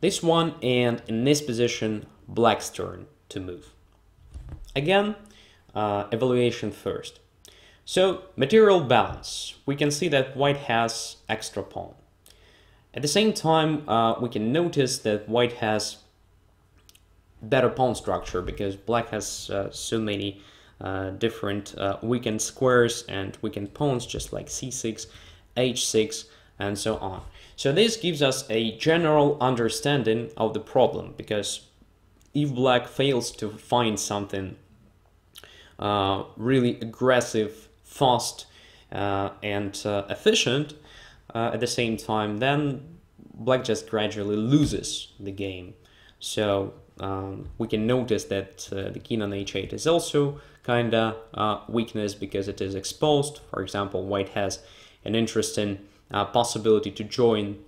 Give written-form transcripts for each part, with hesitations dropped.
this one, and in this position, black's turn to move. Again, evaluation first. So, material balance. We can see that white has extra pawn. At the same time, we can notice that white has better pawn structure because black has so many different weakened squares and weakened pawns, just like c6, h6, and so on. So this gives us a general understanding of the problem, because if black fails to find something really aggressive, fast, and efficient at the same time, then black just gradually loses the game. So we can notice that the king on h8 is also kind of weakness because it is exposed. For example, white has an interesting possibility to join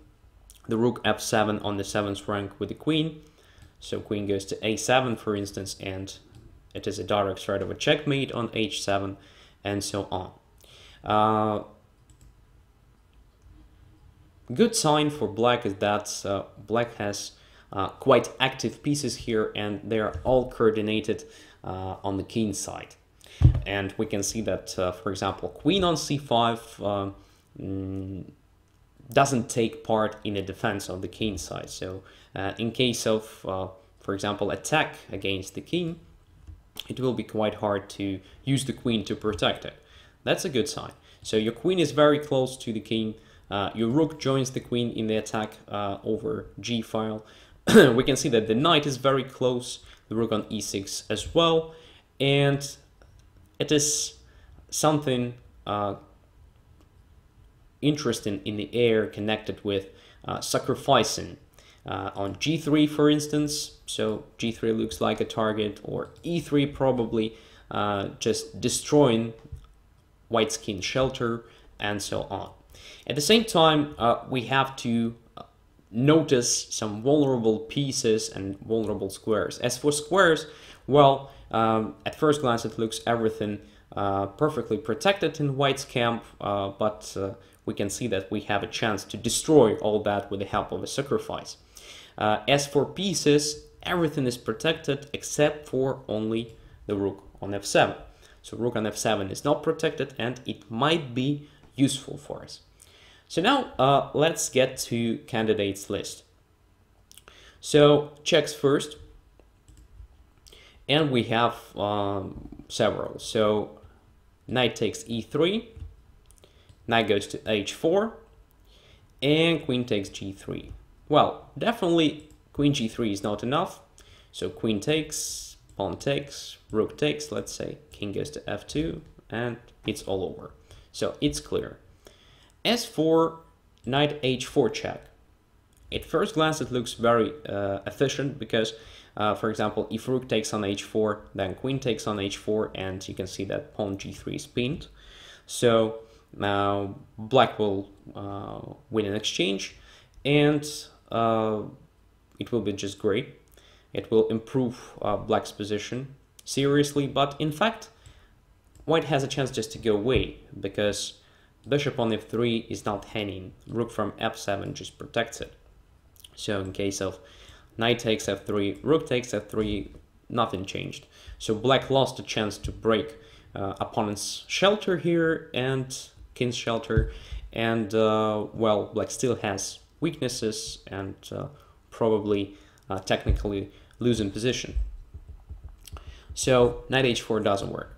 the rook f7 on the 7th rank with the queen. So queen goes to a7, for instance, and it is a direct threat of a checkmate on h7, and so on. Good sign for black is that black has quite active pieces here, and they are all coordinated on the king side. And we can see that, for example, queen on c5 doesn't take part in the defense of the king side. So in case of, for example, attack against the king, it will be quite hard to use the queen to protect it. That's a good sign. So your queen is very close to the king. Your rook joins the queen in the attack over g-file. We can see that the knight is very close, the rook on e6 as well, and it is something interesting in the air connected with sacrificing on g3, for instance. So g3 looks like a target, or e3 probably just destroying white's king shelter, and so on. At the same time, we have to notice some vulnerable pieces and vulnerable squares. As for squares, well, at first glance it looks everything perfectly protected in white's camp, but we can see that we have a chance to destroy all that with the help of a sacrifice. As for pieces, everything is protected except for only the rook on f7. So rook on f7 is not protected, and it might be useful for us. So now let's get to candidates list. So checks first, and we have several. So knight takes e3, knight goes to h4, and queen takes g3. Well, definitely queen g3 is not enough. So queen takes, pawn takes, rook takes, let's say, king goes to f2, and it's all over. So it's clear. As for knight h4 check, at first glance it looks very efficient because, for example, if rook takes on h4, then queen takes on h4, and you can see that pawn g3 is pinned. So now black will win an exchange, and it will be just great. It will improve black's position seriously, but in fact, white has a chance just to go away because bishop on f3 is not hanging. Rook from f7 just protects it. So in case of knight takes f3, rook takes f3, nothing changed. So black lost a chance to break opponent's shelter here and king's shelter, and well, black still has weaknesses and probably technically losing position. So knight h4 doesn't work.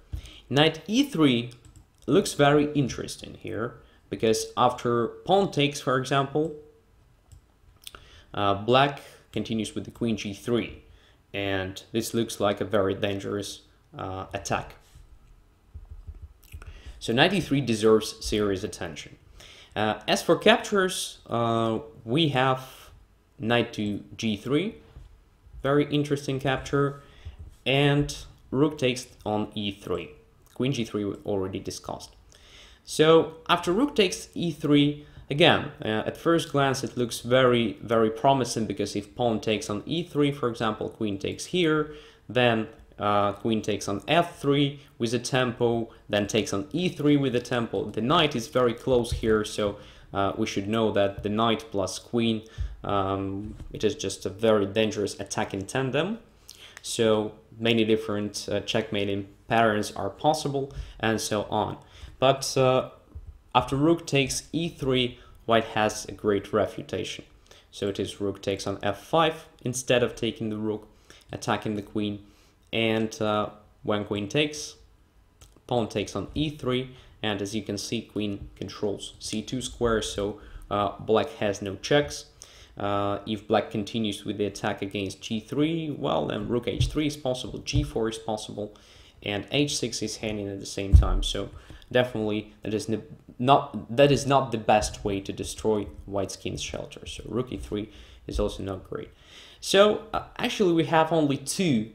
Knight e3 looks very interesting here because after pawn takes, for example, black continues with the queen g3, and this looks like a very dangerous attack. So knight e3 deserves serious attention. As for captures, we have knight to g3, very interesting capture, and rook takes on e3. Queen g3 we already discussed. So after rook takes e3, again, at first glance it looks very, very promising because if pawn takes on e3, for example, queen takes here, then queen takes on f3 with a tempo, then takes on e3 with a tempo. The knight is very close here, so we should know that the knight plus queen, it is just a very dangerous attack in tandem. So many different checkmating patterns are possible, and so on. But after rook takes e3, white has a great refutation. So it is rook takes on f5 instead of taking the rook, attacking the queen. And when queen takes, pawn takes on e3. And as you can see, queen controls c2 square, so black has no checks. If black continues with the attack against g3, well, then rook h3 is possible, g4 is possible, and h6 is hanging at the same time. So definitely that is not the best way to destroy white's king's shelter. So rook e3 is also not great. So actually we have only two.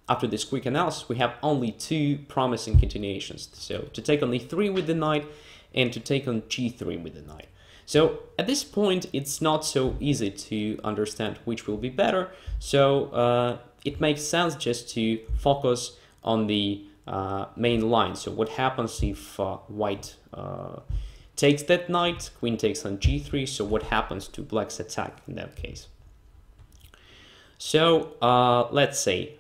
After this quick analysis, we have only two promising continuations. So to take on e3 with the knight and to take on g3 with the knight. So at this point, it's not so easy to understand which will be better. So it makes sense just to focus on the main line. So what happens if white takes that knight, queen takes on g3. So what happens to black's attack in that case? So let's say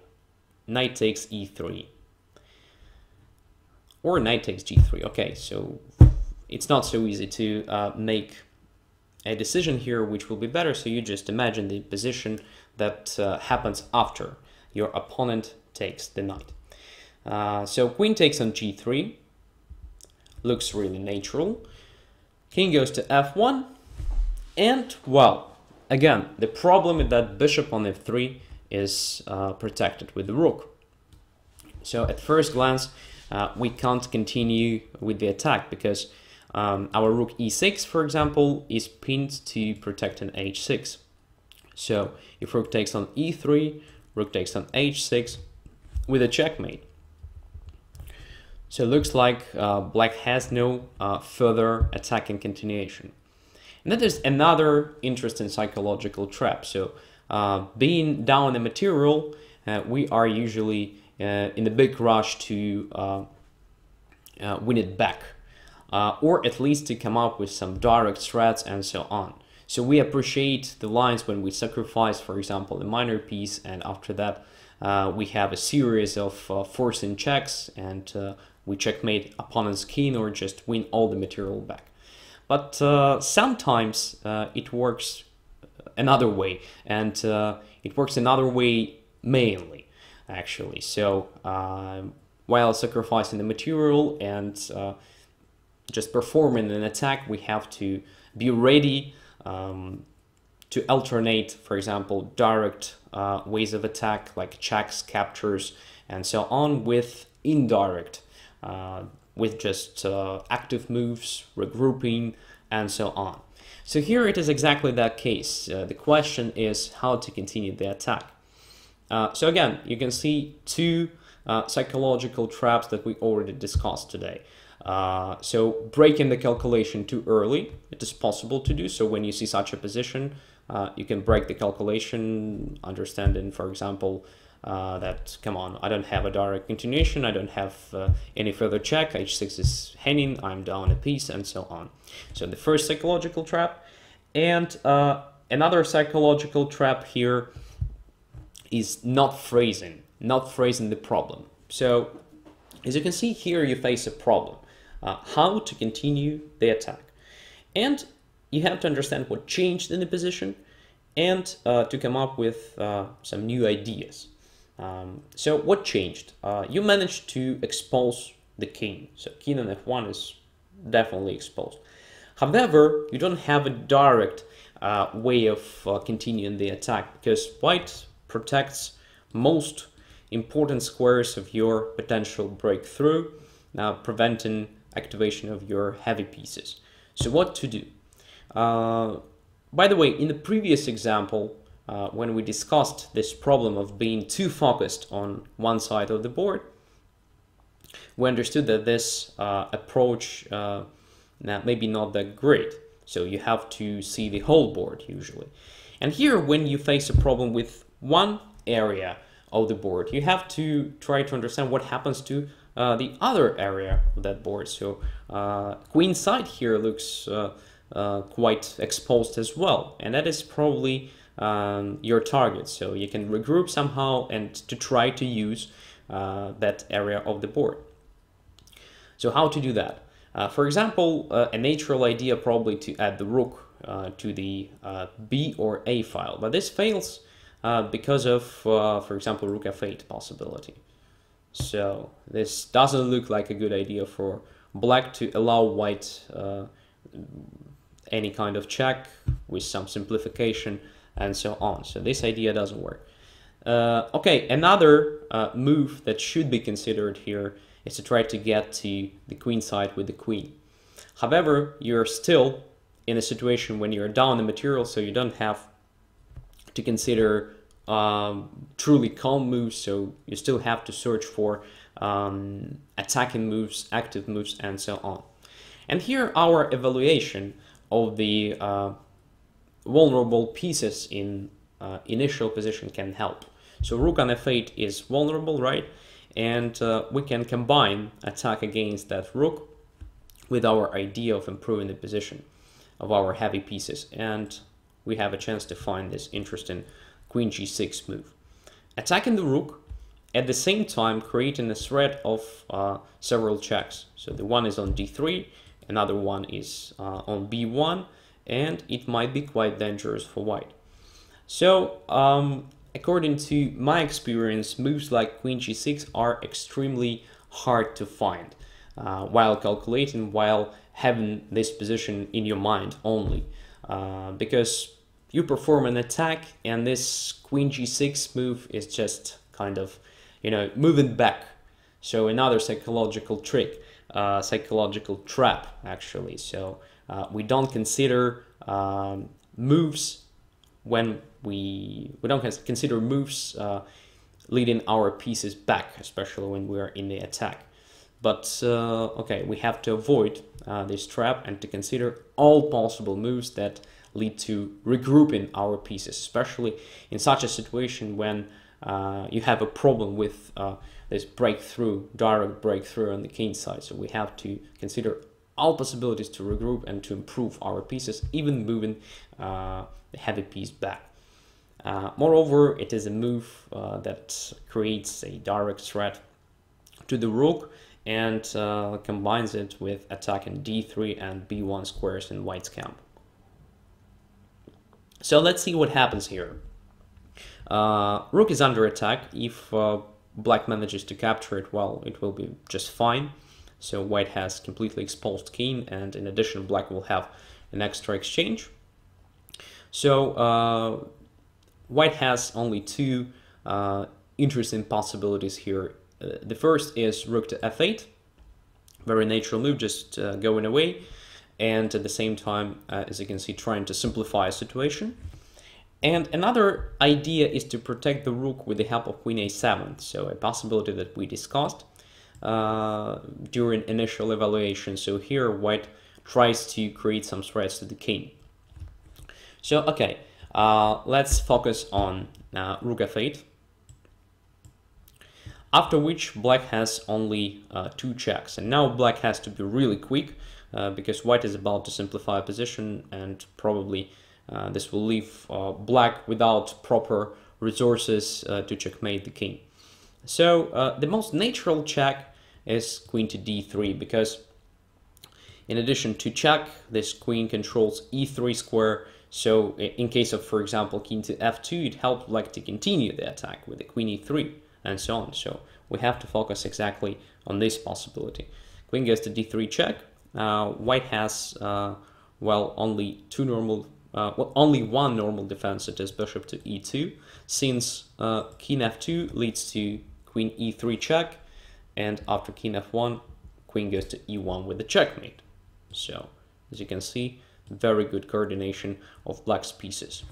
knight takes e3 or knight takes g3. Okay, so it's not so easy to make a decision here which will be better. So you just imagine the position that happens after your opponent takes the knight. So queen takes on g3, looks really natural. King goes to f1, and well, again, the problem is that bishop on f3 is protected with the rook. So at first glance, we can't continue with the attack because our rook e6, for example, is pinned to protect an h6. So if rook takes on e3, rook takes on h6 with a checkmate. So it looks like black has no further attacking continuation. And then there's another interesting psychological trap. So being down the material, we are usually in a big rush to win it back, or at least to come up with some direct threats and so on. So we appreciate the lines when we sacrifice, for example, a minor piece, and after that we have a series of forcing checks, and we checkmate opponent's king or just win all the material back. But sometimes it works another way, and it works another way mainly, actually. So while sacrificing the material and just performing an attack, we have to be ready to alternate, for example, direct ways of attack like checks, captures, and so on, with indirect, with just active moves, regrouping, and so on. So here it is exactly that case. The question is how to continue the attack. So again, you can see two psychological traps that we already discussed today. So breaking the calculation too early, it is possible to do. So when you see such a position, you can break the calculation, understanding, for example, that, come on, I don't have a direct continuation, I don't have any further check, h6 is hanging, I'm down a piece, and so on. So the first psychological trap. And another psychological trap here is not phrasing the problem. So as you can see here, you face a problem, how to continue the attack. And you have to understand what changed in the position and to come up with some new ideas. So what changed? You managed to expose the king. So king on f1 is definitely exposed. However, you don't have a direct way of continuing the attack, because white protects most important squares of your potential breakthrough, preventing activation of your heavy pieces. So what to do? By the way, in the previous example, when we discussed this problem of being too focused on one side of the board, we understood that this approach maybe not that great. So you have to see the whole board usually. And here, when you face a problem with one area of the board, you have to try to understand what happens to the other area of that board. So queen side here looks quite exposed as well, and that is probably your target. So you can regroup somehow and to try to use that area of the board. So how to do that? For example, a natural idea probably to add the rook to the B or A file, but this fails because of, for example, rook f8 possibility. So this doesn't look like a good idea for black to allow white any kind of check with some simplification and so on. So this idea doesn't work. Okay, another move that should be considered here is to try to get to the queen side with the queen. However, you're still in a situation when you're down the material, so you don't have to consider truly calm moves, so you still have to search for attacking moves, active moves, and so on. And here our evaluation of the vulnerable pieces in initial position can help. So rook on f8 is vulnerable, right? And we can combine attack against that rook with our idea of improving the position of our heavy pieces. And we have a chance to find this interesting queen g6 move. Attacking the rook, at the same time creating a threat of several checks. So the one is on d3, another one is on b1, and it might be quite dangerous for white. So according to my experience, moves like queen g6 are extremely hard to find while calculating, while having this position in your mind only, because you perform an attack and this queen g6 move is just kind of, you know, moving back. So another psychological trick, psychological trap actually. So we don't consider moves when we don't consider moves leading our pieces back, especially when we're in the attack. But okay, we have to avoid this trap and to consider all possible moves that lead to regrouping our pieces, especially in such a situation when you have a problem with this breakthrough, direct breakthrough on the king side. So we have to consider all possibilities to regroup and to improve our pieces, even moving the heavy piece back. Moreover, it is a move that creates a direct threat to the rook and combines it with attacking d3 and b1 squares in white's camp. So let's see what happens here. Rook is under attack. If black manages to capture it, well, it will be just fine. So white has completely exposed king, and in addition, black will have an extra exchange. So white has only two interesting possibilities here. The first is rook to f8, very natural move, just going away, and at the same time, as you can see, trying to simplify a situation. And another idea is to protect the rook with the help of queen a7, so a possibility that we discussed during initial evaluation. So here white tries to create some threats to the king. So okay, let's focus on rook f8, after which black has only two checks, and now black has to be really quick because white is about to simplify a position, and probably this will leave black without proper resources to checkmate the king. So the most natural check is queen to d3, because in addition to check, this queen controls e3 square. So in case of, for example, king to f2, it helps black to continue the attack with the queen e3 and so on. So we have to focus exactly on this possibility. Queen goes to d3 check. White has, well, only only one normal defense, it is bishop to e2, since king f2 leads to queen e3 check, and after king f1, queen goes to e1 with the checkmate. So, as you can see, very good coordination of black's pieces.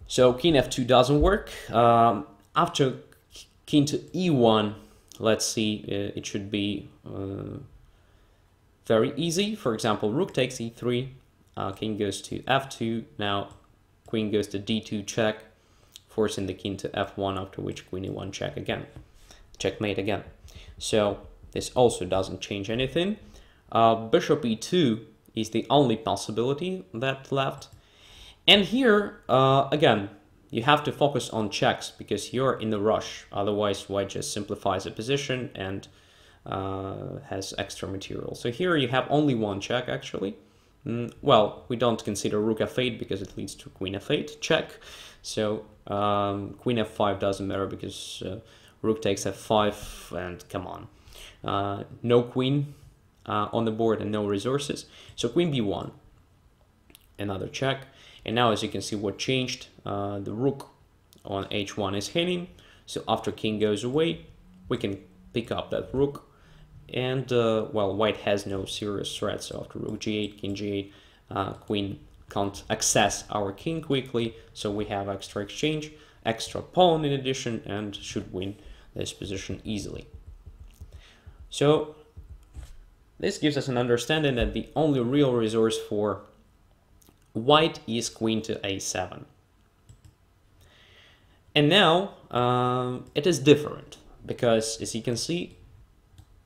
So king f2 doesn't work. After king to e1, let's see, it should be very easy. For example, rook takes e3, king goes to f2, now queen goes to d2 check, forcing the king to f1, after which queen e1 check again, checkmate again. So this also doesn't change anything. Bishop e2 is the only possibility that left. And here, again, you have to focus on checks because you're in a rush. Otherwise, white just simplifies the position and has extra material. So here you have only one check, actually. Well, we don't consider rook f8 because it leads to queen f8 check. So queen f5 doesn't matter because rook takes f5 and come on. No queen on the board and no resources. So queen b1, another check. And now, as you can see, what changed, the rook on h1 is hanging. So after king goes away, we can pick up that rook. And, well, white has no serious threat. So after rook g8, king g8, queen can't access our king quickly. So we have extra exchange, extra pawn in addition, and should win this position easily. So this gives us an understanding that the only real resource for white is queen to a7. And now it is different because, as you can see,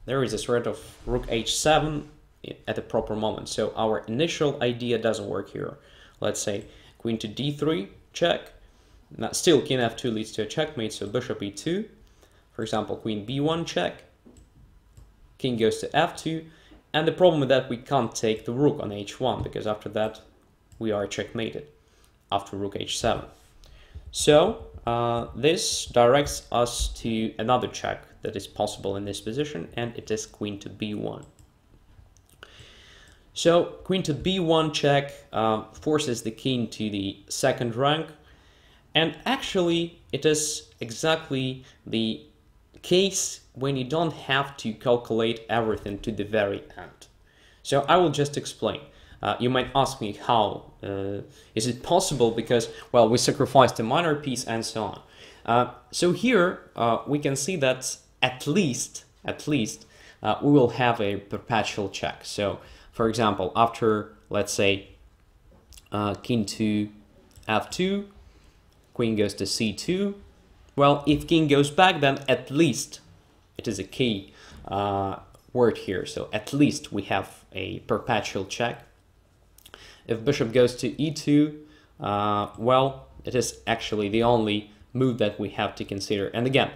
there is a threat of rook h7 at the proper moment. So our initial idea doesn't work here. Let's say queen to d3, check. Now, still king f2 leads to a checkmate, so bishop e2. For example, queen b1, check. King goes to f2. And the problem with that, we can't take the rook on h1 because after that, we are checkmated after rook h7. So this directs us to another check that is possible in this position, and it is queen to b1. So queen to b1 check forces the king to the second rank, and actually it is exactly the case when you don't have to calculate everything to the very end. So I will just explain. You might ask me how is it possible because, well, we sacrificed a minor piece and so on. So here we can see that at least we will have a perpetual check. So for example, after, let's say, king to f2, queen goes to c2. Well, if king goes back, then at least it is a key word here. So at least we have a perpetual check. If bishop goes to e2, well, it is actually the only move that we have to consider. And again,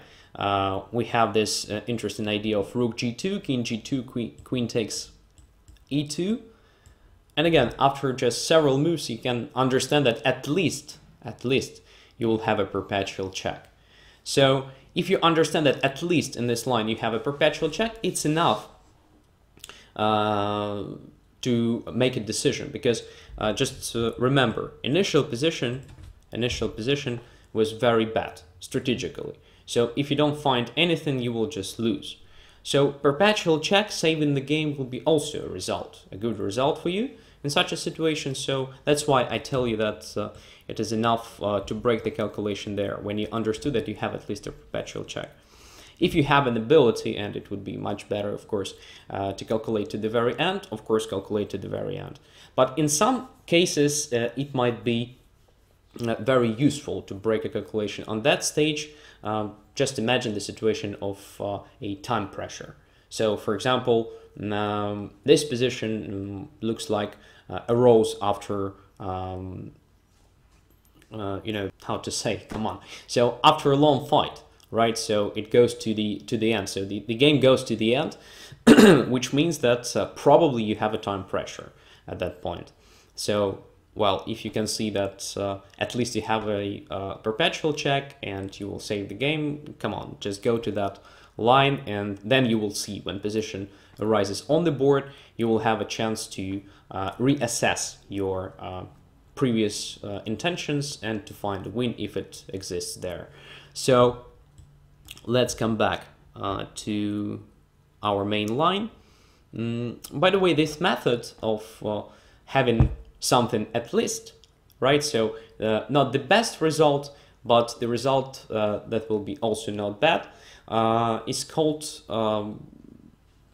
we have this interesting idea of rook g2, king g2, queen takes e2. And again, after just several moves, you can understand that at least you will have a perpetual check. So if you understand that at least in this line you have a perpetual check, it's enough to make a decision, because just remember, initial position was very bad strategically. So if you don't find anything, you will just lose. So perpetual check, saving the game, will be also a good result for you in such a situation. So that's why I tell you that it is enough to break the calculation there when you understood that you have at least a perpetual check. If you have an ability, and it would be much better, of course, to calculate to the very end, of course, calculate to the very end. But in some cases, it might be very useful to break a calculation. On that stage, just imagine the situation of a time pressure. So, for example, this position looks like arose after, you know, how to say, come on. So after a long fight, right? So it goes to the end. So the game goes to the end, which means that probably you have a time pressure at that point. So, well, if you can see that at least you have a perpetual check and you will save the game, come on, just go to that line, and then you will see when position arises on the board, you will have a chance to reassess your previous intentions and to find a win if it exists there. So let's come back to our main line. By the way, this method of having something at least, right? So not the best result, but the result that will be also not bad, is called,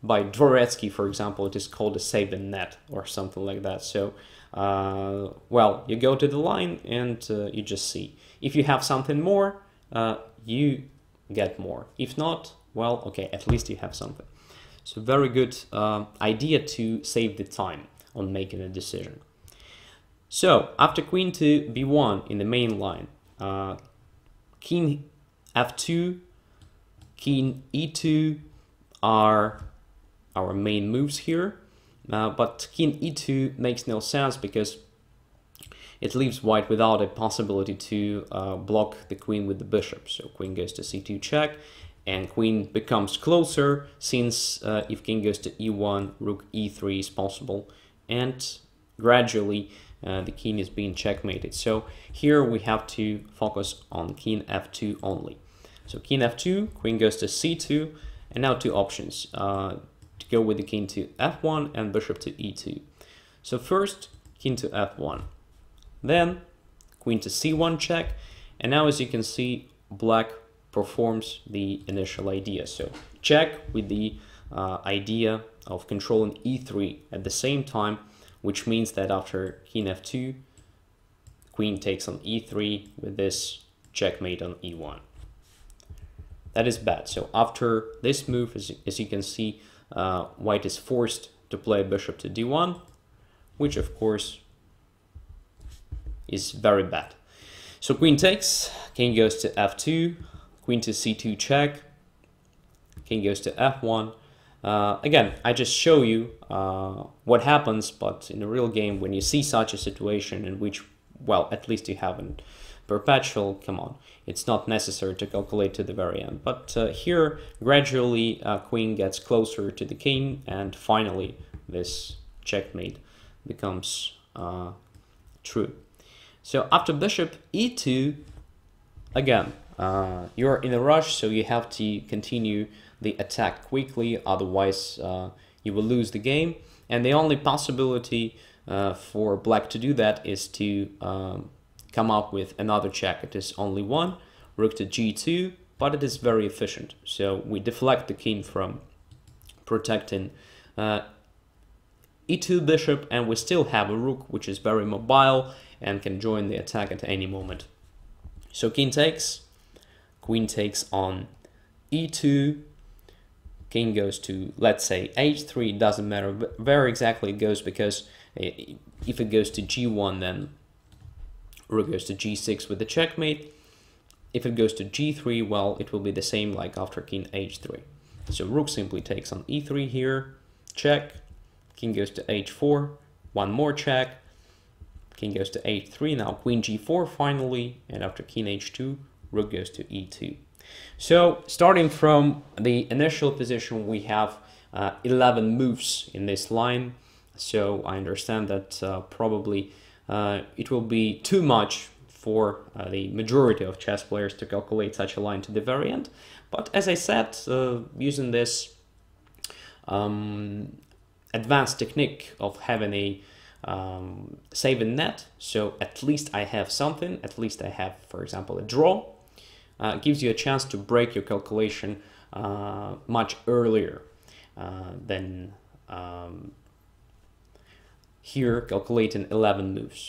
by Dvoretsky, for example, it is called a save the net or something like that. So, well, you go to the line and you just see. If you have something more, you get more. If not, well, okay, at least you have something. So very good idea to save the time on making a decision. So after queen to b1 in the main line, king f2, king e2 are our main moves here, but king e2 makes no sense because it leaves white without a possibility to block the queen with the bishop. So queen goes to c2 check, and queen becomes closer since if king goes to e1, rook e3 is possible, and gradually the king is being checkmated. So here we have to focus on king f2 only. So king f2, queen goes to c2, and now two options to go with the king to f1 and bishop to e2. So first, king to f1, then queen to c1 check, and now as you can see, black performs the initial idea. So check with the idea of controlling e3 at the same time, which means that after king f2, queen takes on e3 with this checkmate on e1. That is bad. So after this move, as you can see, white is forced to play bishop to d1, which of course is very bad. So queen takes, king goes to f2, queen to c2 check, king goes to f1. Again, I just show you what happens, but in a real game, when you see such a situation in which, well, at least you haven't perpetual, come on, it's not necessary to calculate to the very end. But here, gradually, queen gets closer to the king, and finally, this checkmate becomes true. So after bishop e2, again, you're in a rush, so you have to continue the attack quickly, otherwise you will lose the game. And the only possibility for black to do that is to come up with another check. It is only one, rook to g2, but it is very efficient. So we deflect the king from protecting e2 bishop, and we still have a rook which is very mobile and can join the attack at any moment. So king takes, queen takes on e2, king goes to, let's say, h3, doesn't matter where exactly it goes, because if it goes to g1, then rook goes to g6 with the checkmate. If it goes to g3, well, it will be the same like after king h3. So rook simply takes on e3 here, check, king goes to h4, one more check, king goes to h3, now queen g4 finally, and after king h2, rook goes to e2. So starting from the initial position, we have 11 moves in this line. So I understand that probably it will be too much for the majority of chess players to calculate such a line to the very end. But as I said, using this advanced technique of having a save and net, so at least I have something, at least I have, for example, a draw, gives you a chance to break your calculation much earlier than here calculating 11 moves.